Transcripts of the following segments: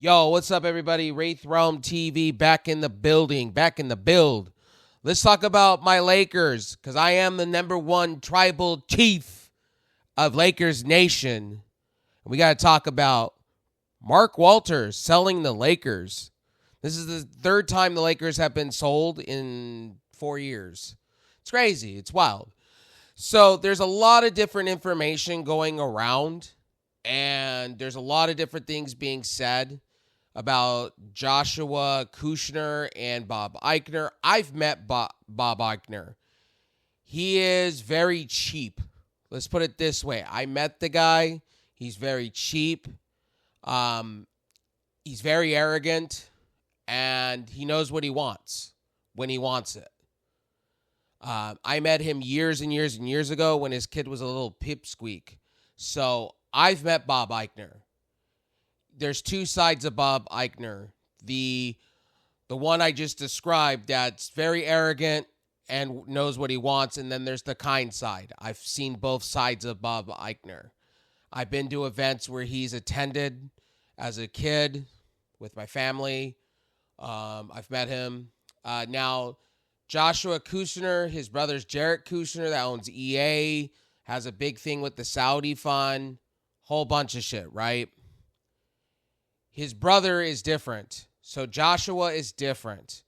Yo, what's up, everybody? Wraith Realm TV back in the building, back in the build. Let's talk about my Lakers, because I am the number one tribal chief of Lakers Nation. We got to talk about Mark Walters selling the Lakers. This is the third time the Lakers have been sold in 4 years. It's crazy. It's wild. So there's a lot of different information going around, and there's a lot of different things being said about Joshua Kushner and Bob Eichner. I've met Bob Eichner. He is very cheap. Let's put it this way. I met the guy. He's very cheap. He's very arrogant, and he knows what he wants when he wants it. I met him years and years and years ago when his kid was a little pipsqueak. So I've met Bob Eichner. There's two sides of Bob Eichner. The one I just described that's very arrogant and knows what he wants, and then there's the kind side. I've seen both sides of Bob Eichner. I've been to events where he's attended as a kid with my family. I've met him. Now, Joshua Kushner, his brother's Jarrett Kushner that owns EA, has a big thing with the Saudi fund, whole bunch of shit, right? His brother is different. So Joshua is different.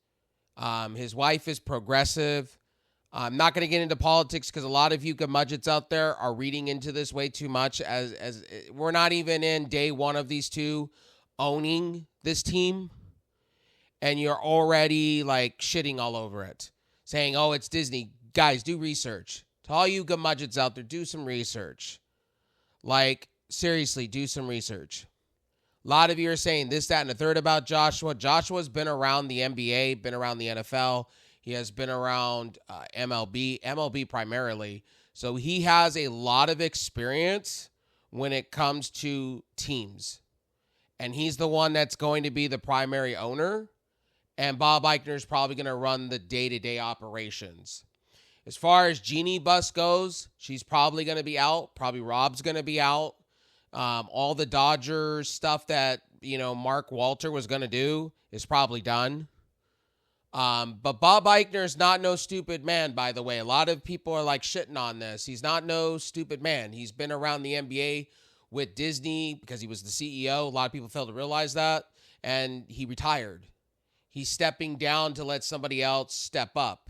His wife is progressive. I'm not going to get into politics because a lot of you curmudgeons out there are reading into this way too much. As we're not even in day one of these two owning this team, and you're already like shitting all over it, saying, "Oh, it's Disney." Guys, do research. To all you curmudgeons out there, do some research. Like, seriously, do some research. A lot of you are saying this, that, and the third about Joshua. Joshua's been around the NBA, been around the NFL. He has been around MLB primarily. So he has a lot of experience when it comes to teams. And he's the one that's going to be the primary owner. And Bob Eichner is probably going to run the day-to-day operations. As far as Jeannie Buss goes, she's probably going to be out. Probably Rob's going to be out. All the Dodgers stuff that, Mark Walter was going to do is probably done. But Bob Eichner is not no stupid man, by the way. A lot of people are like shitting on this. He's not no stupid man. He's been around the NBA with Disney because he was the CEO. A lot of people fail to realize that. And he retired. He's stepping down to let somebody else step up.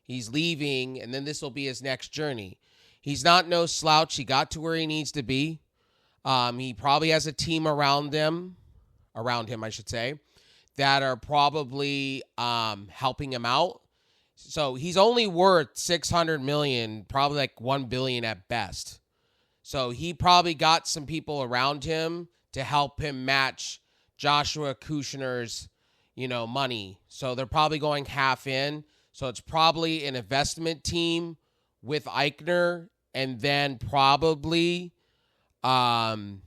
He's leaving, and then this will be his next journey. He's not no slouch. He got to where he needs to be. He probably has a team around him, I should say, that are probably helping him out. So he's only worth $600 million, probably like $1 billion at best. So he probably got some people around him to help him match Joshua Kushner's, money. So they're probably going half in. So it's probably an investment team with Eichner, and then probably Joshua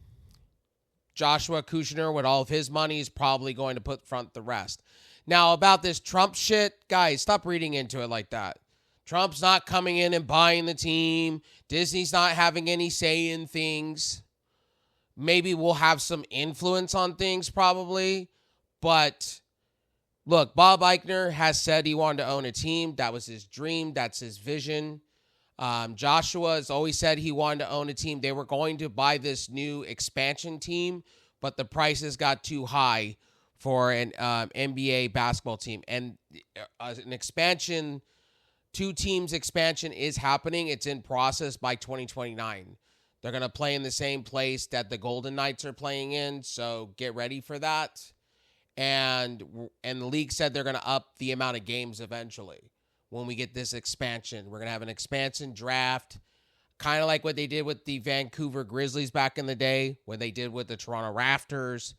Kushner with all of his money is probably going to put front the rest. Now, about this Trump shit, guys, stop reading into it like that. Trump's not coming in and buying the team. Disney's not having any say in things. Maybe we'll have some influence on things probably. But look, Bob Eichner has said he wanted to own a team. That was his dream. That's his vision. Joshua has always said he wanted to own a team. They were going to buy this new expansion team, but the prices got too high for an NBA basketball team. And an expansion, 2 teams expansion is happening. It's in process by 2029. They're going to play in the same place that the Golden Knights are playing in, so get ready for that. And the league said they're going to up the amount of games eventually. When we get this expansion, we're going to have an expansion draft, kind of like what they did with the Vancouver Grizzlies back in the day, what they did with the Toronto Raptors.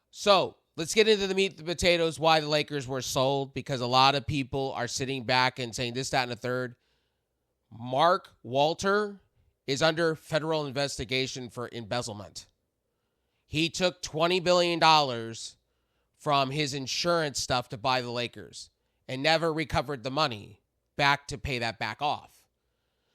So let's get into the meat and the potatoes, why the Lakers were sold, because a lot of people are sitting back and saying this, that, and the third. Mark Walter is under federal investigation for embezzlement. He took $20 billion from his insurance stuff to buy the Lakers and never recovered the money back to pay that back off.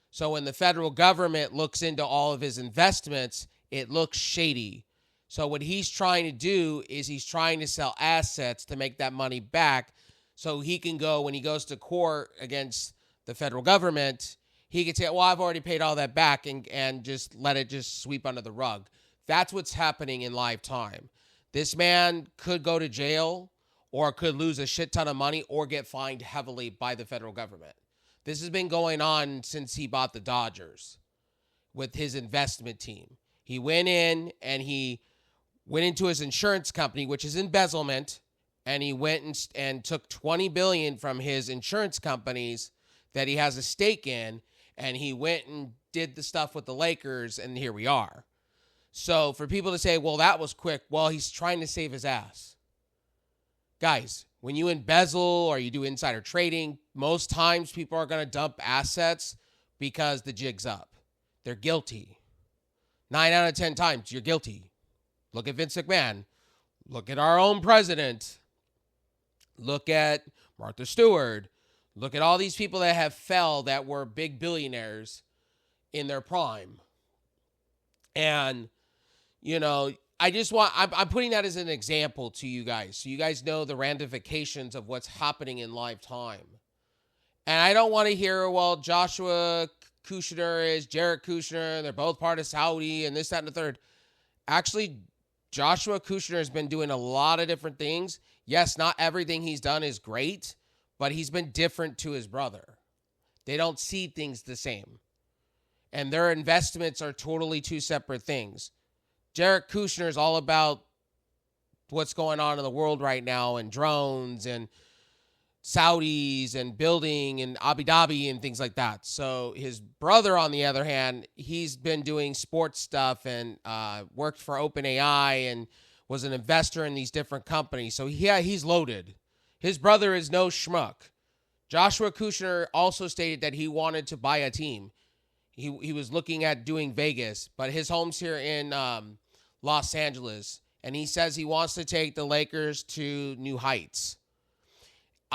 So when the federal government looks into all of his investments, it looks shady. So what he's trying to do is he's trying to sell assets to make that money back so he can go, when he goes to court against the federal government, he can say, well, I've already paid all that back and just let it just sweep under the rug. That's what's happening in Lifetime. This man could go to jail or could lose a shit ton of money or get fined heavily by the federal government. This has been going on since he bought the Dodgers with his investment team. He went in and he went into his insurance company, which is embezzlement, and he went and took $20 billion from his insurance companies that he has a stake in, and he went and did the stuff with the Lakers, and here we are. So for people to say, well, that was quick, well, he's trying to save his ass. Guys, when you embezzle or you do insider trading, most times people are going to dump assets because the jig's up. They're guilty. 9 out of 10 times, you're guilty. Look at Vince McMahon. Look at our own president. Look at Martha Stewart. Look at all these people that have fell that were big billionaires in their prime. And, you know, I'm putting that as an example to you guys, so you guys know the ramifications of what's happening in Lifetime. And I don't want to hear, well, Joshua Kushner is Jared Kushner, they're both part of Saudi, and this, that, and the third. Actually, Joshua Kushner has been doing a lot of different things. Yes, not everything he's done is great, but he's been different to his brother. They don't see things the same. And their investments are totally two separate things. Jared Kushner is all about what's going on in the world right now and drones and Saudis and building and Abu Dhabi and things like that. So his brother, on the other hand, he's been doing sports stuff and worked for OpenAI and was an investor in these different companies. So yeah, he's loaded. His brother is no schmuck. Joshua Kushner also stated that he wanted to buy a team. He was looking at doing Vegas, but his home's here in Los Angeles, and he says he wants to take the Lakers to new heights.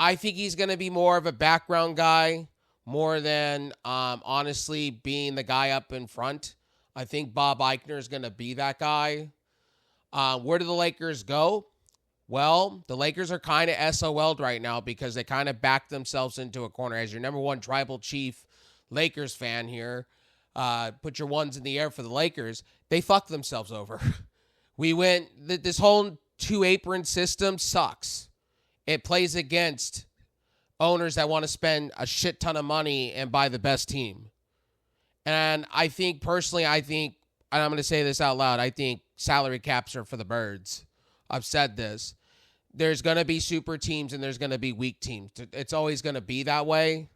I think he's going to be more of a background guy, more than honestly being the guy up in front. I think Bob Eichner is going to be that guy. Where do the Lakers go? Well, the Lakers are kind of SOL'd right now because they kind of backed themselves into a corner. As your number one tribal chief Lakers fan here, put your ones in the air for the Lakers. They fucked themselves over. This whole two apron system sucks. It plays against owners that want to spend a shit ton of money and buy the best team. And I think, personally, and I'm going to say this out loud, I think salary caps are for the birds. I've said this. There's going to be super teams and there's going to be weak teams. It's always going to be that way.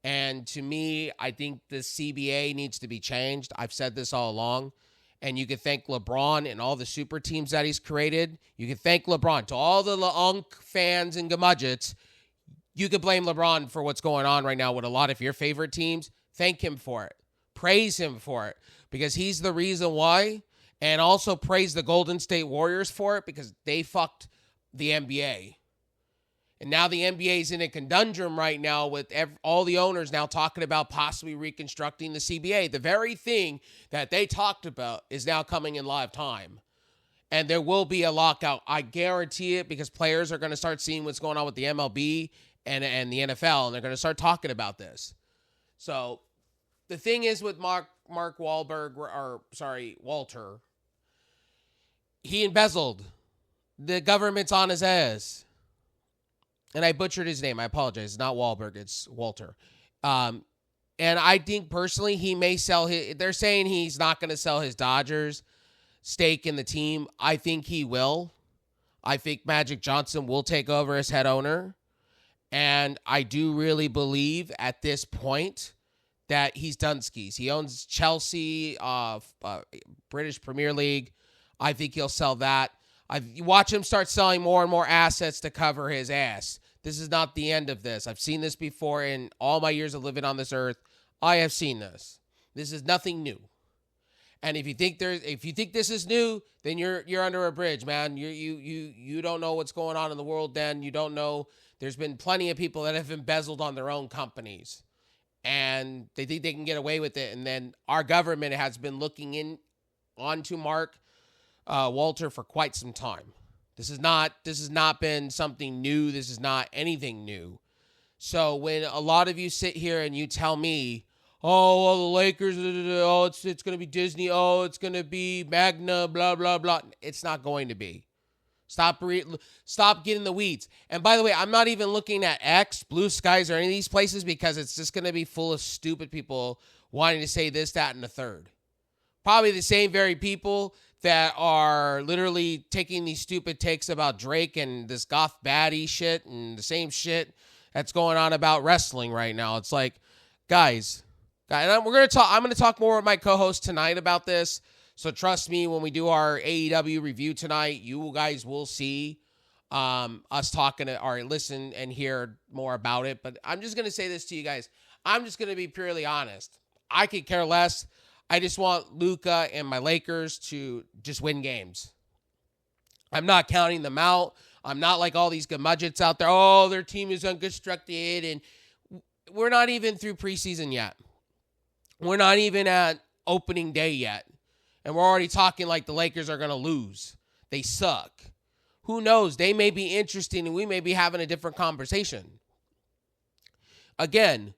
And to me, I think the CBA needs to be changed. I've said this all along. And you can thank LeBron and all the super teams that he's created. You can thank LeBron. To all the LeUnc fans and Gamudgets, you can blame LeBron for what's going on right now with a lot of your favorite teams. Thank him for it. Praise him for it. Because he's the reason why. And also praise the Golden State Warriors for it because they fucked the NBA. And now the NBA is in a conundrum right now with all the owners now talking about possibly reconstructing the CBA. The very thing that they talked about is now coming in live time. And there will be a lockout. I guarantee it because players are going to start seeing what's going on with the MLB and the NFL, and they're going to start talking about this. So the thing is with Mark Walter, he embezzled. The government's on his ass. And I butchered his name. I apologize. It's not Wahlberg. It's Walter. And I think personally he may sell his... They're saying he's not going to sell his Dodgers stake in the team. I think he will. I think Magic Johnson will take over as head owner. And I do really believe at this point that he's done skis. He owns Chelsea, British Premier League. I think he'll sell that. You watch him start selling more and more assets to cover his ass. This is not the end of this. I've seen this before in all my years of living on this earth. I have seen this. This is nothing new. And if you think this is new, then you're under a bridge, man. You don't know what's going on in the world. Then you don't know. There's been plenty of people that have embezzled on their own companies, and they think they can get away with it. And then our government has been looking onto Mark Walter for quite some time. This has not been something new. This is not anything new. So when a lot of you sit here and you tell me, oh, well, the Lakers, oh, it's going to be Disney, oh, it's going to be Magna, blah, blah, blah. It's not going to be. Stop getting the weeds. And by the way, I'm not even looking at X, Blue Skies, or any of these places because it's just going to be full of stupid people wanting to say this, that, and the third. Probably the same very people that are literally taking these stupid takes about Drake and this goth baddie shit and the same shit that's going on about wrestling right now. It's like, guys, and I'm going to talk more with my co-host tonight about this. So trust me, when we do our AEW review tonight, you guys will see us talking or listen and hear more about it. But I'm just going to say this to you guys. I'm just going to be purely honest. I could care less. I just want Luka and my Lakers to just win games. I'm not counting them out. I'm not like all these gumudgets out there. Oh, their team is unconstructed. And we're not even through preseason yet. We're not even at opening day yet. And we're already talking like the Lakers are going to lose. They suck. Who knows? They may be interesting and we may be having a different conversation. Again,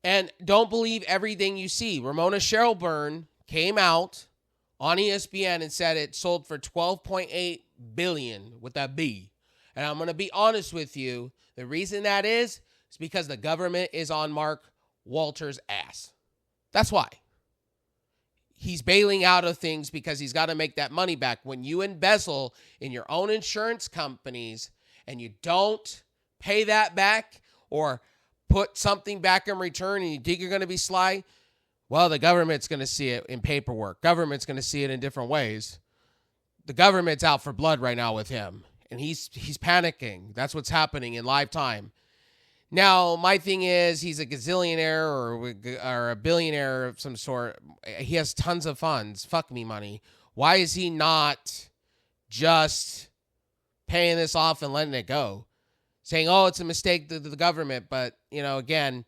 and don't believe everything you see. Ramona Shelburne came out on ESPN and said it sold for $12.8 billion with a B. And I'm going to be honest with you. The reason that is because the government is on Mark Walter's ass. That's why. He's bailing out of things because he's got to make that money back. When you embezzle in your own insurance companies and you don't pay that back or put something back in return and you think you're going to be sly, well, the government's going to see it in paperwork. Government's going to see it in different ways. The government's out for blood right now with him, and he's panicking. That's what's happening in live time. Now, my thing is he's a gazillionaire or a billionaire of some sort. He has tons of funds. Fuck me money. Why is he not just paying this off and letting it go? Saying, oh, it's a mistake to the government. But, again,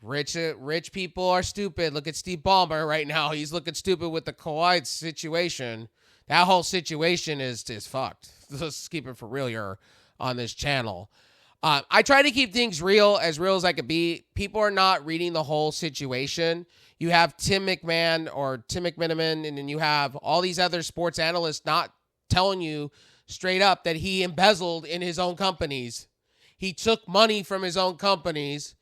rich people are stupid. Look at Steve Ballmer right now. He's looking stupid with the Kawhi situation. That whole situation is fucked. Let's keep it for real here on this channel. I try to keep things real as I could be. People are not reading the whole situation. You have Tim McMenamin, and then you have all these other sports analysts not telling you straight up that he embezzled in his own companies. He took money from his own companies,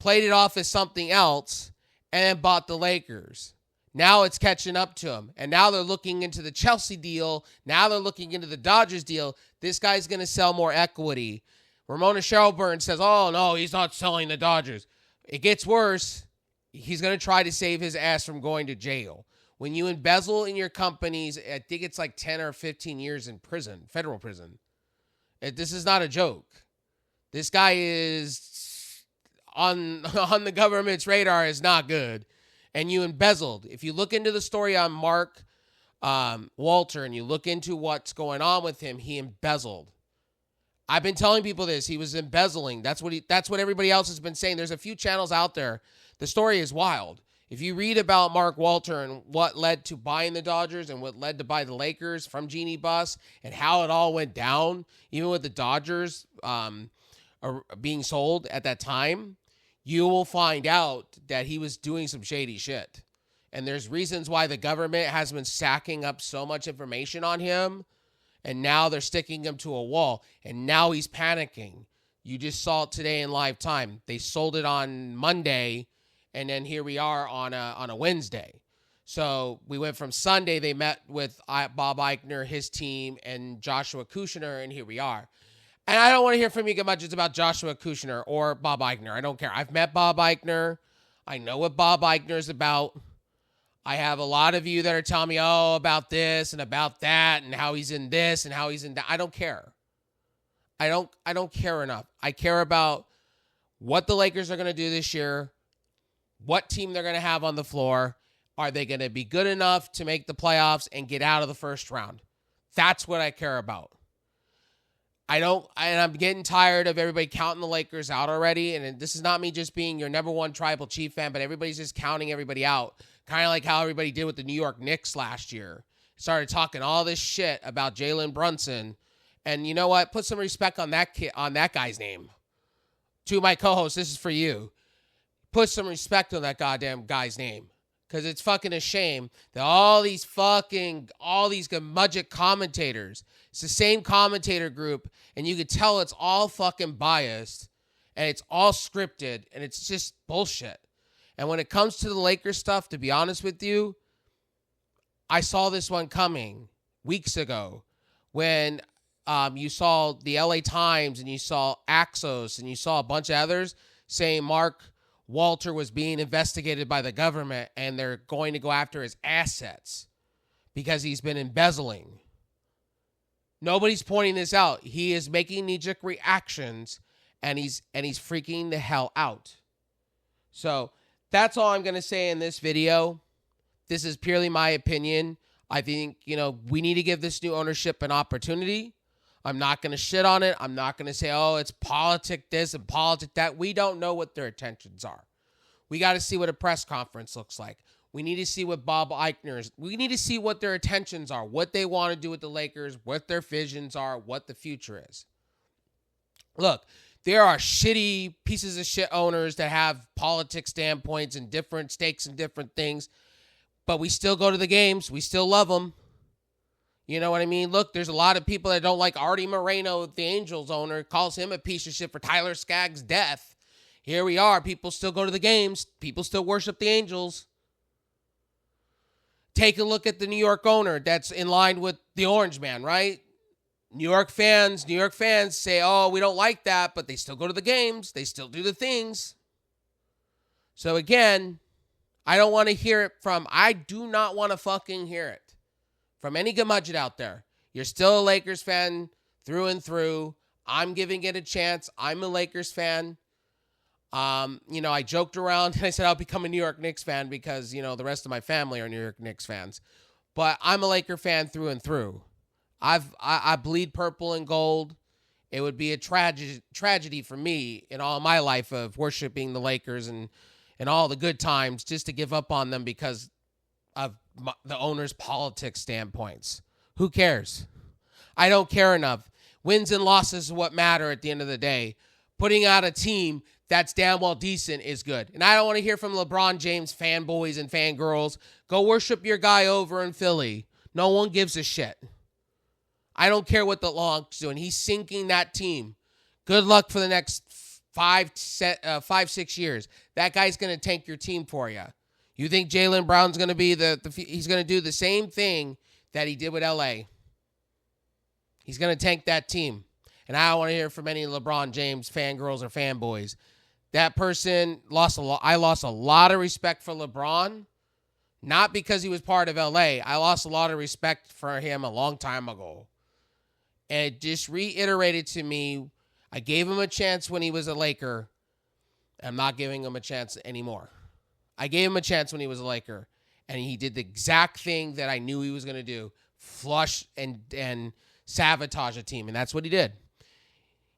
played it off as something else, and then bought the Lakers. Now it's catching up to him. And now they're looking into the Chelsea deal. Now they're looking into the Dodgers deal. This guy's going to sell more equity. Ramona Shelburne says, oh, no, he's not selling the Dodgers. It gets worse. He's going to try to save his ass from going to jail. When you embezzle in your companies, I think it's like 10 or 15 years in prison, federal prison. This is not a joke. This guy is on the government's radar is not good. And you embezzled. If you look into the story on Mark Walter and you look into what's going on with him, he embezzled. I've been telling people this. He was embezzling. That's what everybody else has been saying. There's a few channels out there. The story is wild. If you read about Mark Walter and what led to buying the Dodgers and what led to buy the Lakers from Jeannie Buss and how it all went down, even with the Dodgers being sold at that time, you will find out that he was doing some shady shit. And there's reasons why the government has been sacking up so much information on him. And now they're sticking him to a wall. And now he's panicking. You just saw it today in live time. They sold it on Monday. And then here we are on a Wednesday. So we went from Sunday. They met with Bob Eichner, his team, and Joshua Kushner. And here we are. And I don't want to hear from you much about Joshua Kushner or Bob Eichner. I don't care. I've met Bob Eichner. I know what Bob Eichner is about. I have a lot of you that are telling me, oh, about this and about that and how he's in this and how he's in that. I don't care. I don't care enough. I care about what the Lakers are going to do this year, what team they're going to have on the floor. Are they going to be good enough to make the playoffs and get out of the first round? That's what I care about. I'm getting tired of everybody counting the Lakers out already. And this is not me just being your number one tribal chief fan, but everybody's just counting everybody out. Kind of like how everybody did with the New York Knicks last year. started talking all this shit about Jalen Brunson. And you know what? Put some respect on that guy's name. To my co-host, this is for you. Put some respect on that goddamn guy's name. Because it's fucking a shame that all these curmudgeon commentators, it's the same commentator group, and you could tell it's all fucking biased, and it's all scripted, and it's just bullshit. And when it comes to the Lakers stuff, to be honest with you, I saw this one coming weeks ago when you saw the LA Times and you saw Axios and you saw a bunch of others saying Mark Walter was being investigated by the government and they're going to go after his assets because he's been embezzling. Nobody's pointing this out. He is making knee-jerk reactions and he's freaking the hell out. So that's all I'm going to say in this video. This is purely my opinion. I think, we need to give this new ownership an opportunity. I'm not going to shit on it. I'm not going to say, oh, it's politic this and politic that. We don't know what their intentions are. We got to see what a press conference looks like. We need to see what we need to see what their intentions are, what they want to do with the Lakers, what their visions are, what the future is. Look, there are shitty pieces of shit owners that have politic standpoints and different stakes and different things, but we still go to the games. We still love them. You know what I mean? Look, there's a lot of people that don't like Artie Moreno, the Angels owner, calls him a piece of shit for Tyler Skaggs' death. Here we are. People still go to the games. People still worship the Angels. Take a look at the New York owner that's in line with the Orange Man, right? New York fans say, oh, we don't like that, but they still go to the games. They still do the things. So again, I don't want to hear it I do not want to fucking hear it from any curmudgeon out there. You're still a Lakers fan through and through. I'm giving it a chance. I'm a Lakers fan. I joked around and I said I'll become a New York Knicks fan because, the rest of my family are New York Knicks fans. But I'm a Laker fan through and through. I bleed purple and gold. It would be a tragedy for me in all my life of worshiping the Lakers and all the good times just to give up on them because of the owner's politics standpoints. Who cares? I don't care enough. Wins and losses is what matter at the end of the day. Putting out a team that's damn well decent is good. And I don't want to hear from LeBron James fanboys and fangirls. Go worship your guy over in Philly. No one gives a shit. I don't care what the Lonks doing. He's sinking that team. Good luck for the next 5-6 years. That guy's going to tank your team for you. You think Jaylen Brown's going to be he's going to do the same thing that he did with LA. He's going to tank that team. And I don't want to hear from any LeBron James fangirls or fanboys. That person I lost a lot of respect for LeBron, not because he was part of LA. I lost a lot of respect for him a long time ago. And it just reiterated to me, I gave him a chance when he was a Laker. I'm not giving him a chance anymore. I gave him a chance when he was a Laker, and he did the exact thing that I knew he was going to do, flush and sabotage a team, and that's what he did.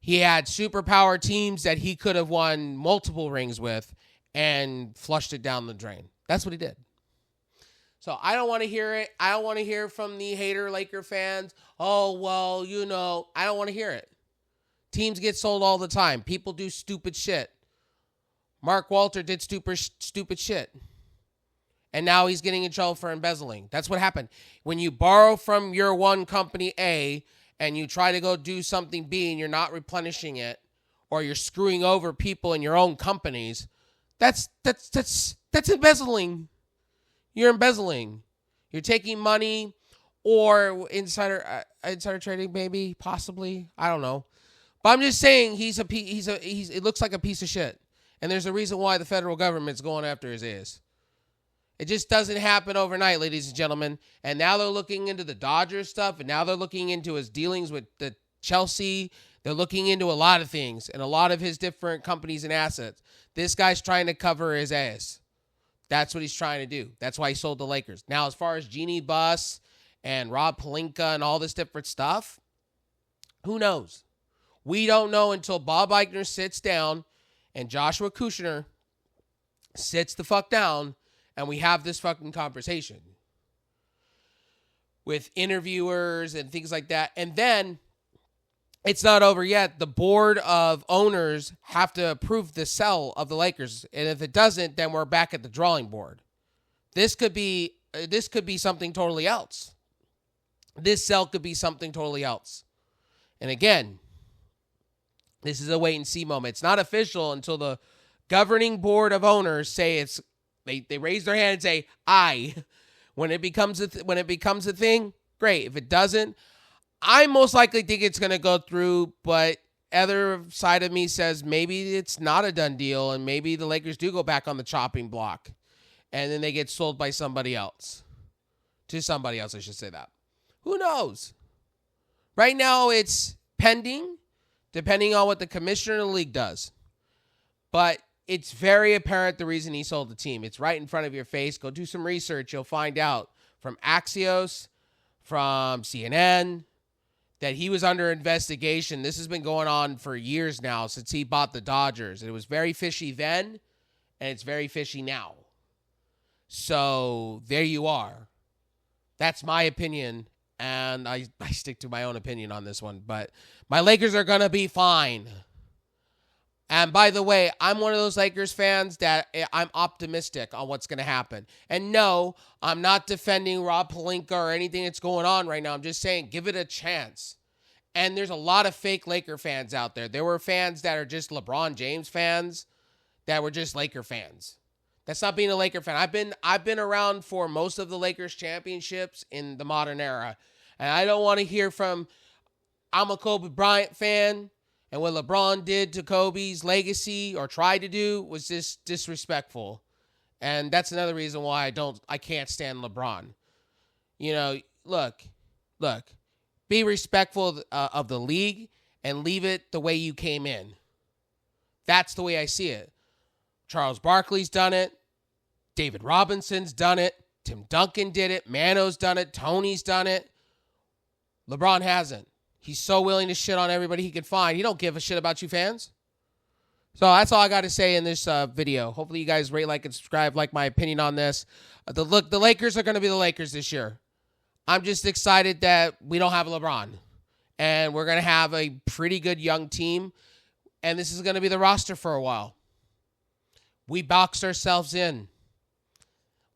He had superpower teams that he could have won multiple rings with and flushed it down the drain. That's what he did. So I don't want to hear it. I don't want to hear from the hater Laker fans. Oh, well, I don't want to hear it. Teams get sold all the time. People do stupid shit. Mark Walter did stupid shit. And now he's getting in trouble for embezzling. That's what happened. When you borrow from your one company A and you try to go do something B and you're not replenishing it, or you're screwing over people in your own companies, that's embezzling. You're embezzling. You're taking money or insider trading, maybe, possibly. I don't know. But I'm just saying it looks like a piece of shit. And there's a reason why the federal government's going after his ass. It just doesn't happen overnight, ladies and gentlemen. And now they're looking into the Dodgers stuff, and now they're looking into his dealings with the Chelsea. They're looking into a lot of things and a lot of his different companies and assets. This guy's trying to cover his ass. That's what he's trying to do. That's why he sold the Lakers. Now, as far as Jeannie Buss and Rob Pelinka and all this different stuff, who knows? We don't know until Bob Eichner sits down and Joshua Kushner sits the fuck down and we have this fucking conversation. with interviewers and things like that. And then it's not over yet. The board of owners have to approve the sell of the Lakers. And if it doesn't, then we're back at the drawing board. This could be something totally else. This sell could be something totally else. And again, this is a wait and see moment. It's not official until the governing board of owners say they raise their hand and say aye. When it becomes a thing, great. If it doesn't, I most likely think it's going to go through, but other side of me says maybe it's not a done deal and maybe the Lakers do go back on the chopping block and then they get sold by somebody else. To somebody else, I should say that. Who knows? Right now it's pending, depending on what the commissioner of the league does. But it's very apparent the reason he sold the team. It's right in front of your face. Go do some research. You'll find out from Axios, from CNN, that he was under investigation. This has been going on for years now since he bought the Dodgers. It was very fishy then, and it's very fishy now. So there you are. That's my opinion, and I stick to my own opinion on this one. But my Lakers are going to be fine. And by the way, I'm one of those Lakers fans that I'm optimistic on what's going to happen. And no, I'm not defending Rob Pelinka or anything that's going on right now. I'm just saying, give it a chance. And there's a lot of fake Laker fans out there. There were fans that are just LeBron James fans that were just Laker fans. That's not being a Laker fan. I've been around for most of the Lakers championships in the modern era. And I don't want to hear from, I'm a Kobe Bryant fan, and what LeBron did to Kobe's legacy or tried to do was just disrespectful. And that's another reason why I can't stand LeBron. You know, look, be respectful of the league and leave it the way you came in. That's the way I see it. Charles Barkley's done it. David Robinson's done it. Tim Duncan did it. Mano's done it. Tony's done it. LeBron hasn't. He's so willing to shit on everybody he can find. He don't give a shit about you fans. So that's all I got to say in this video. Hopefully you guys rate, like, and subscribe, like my opinion on this. The Lakers are going to be the Lakers this year. I'm just excited that we don't have LeBron. And we're going to have a pretty good young team. And this is going to be the roster for a while. We boxed ourselves in.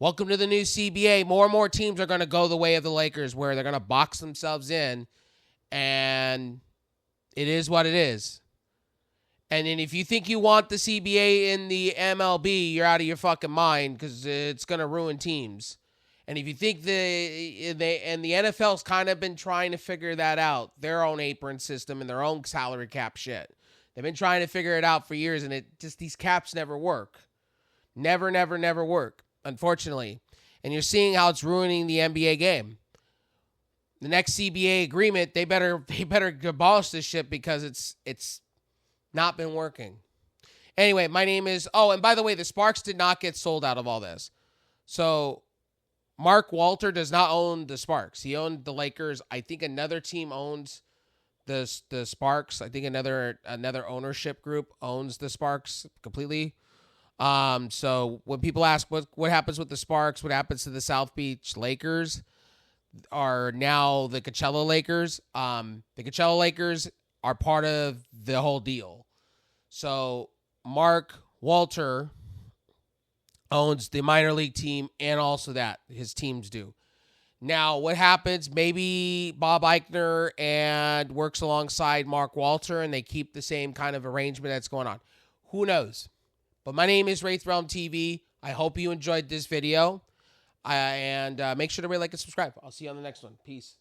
Welcome to the new CBA. More and more teams are going to go the way of the Lakers, where they're going to box themselves in. And it is what it is. And then if you think you want the CBA in the MLB, you're out of your fucking mind, because it's going to ruin teams. And if you think the NFL's kind of been trying to figure that out, their own apron system and their own salary cap shit. They've been trying to figure it out for years, and these caps never work. Never work, unfortunately. And you're seeing how it's ruining the NBA game. The next CBA agreement, they better abolish this shit, because it's not been working. Anyway, my name is... Oh, and by the way, the Sparks did not get sold out of all this. So, Mark Walter does not own the Sparks. He owned the Lakers. I think another team owns the Sparks. I think another ownership group owns the Sparks completely. So, when people ask what happens with the Sparks, what happens to the South Beach Lakers... are now the Coachella Lakers. The Coachella Lakers are part of the whole deal. So Mark Walter owns the minor league team, and also that his teams do. Now, what happens? Maybe Bob Eichner and works alongside Mark Walter, and they keep the same kind of arrangement that's going on. Who knows? But my name is Wraith Realm TV. I hope you enjoyed this video. And make sure to rate, like, and subscribe. I'll see you on the next one. Peace.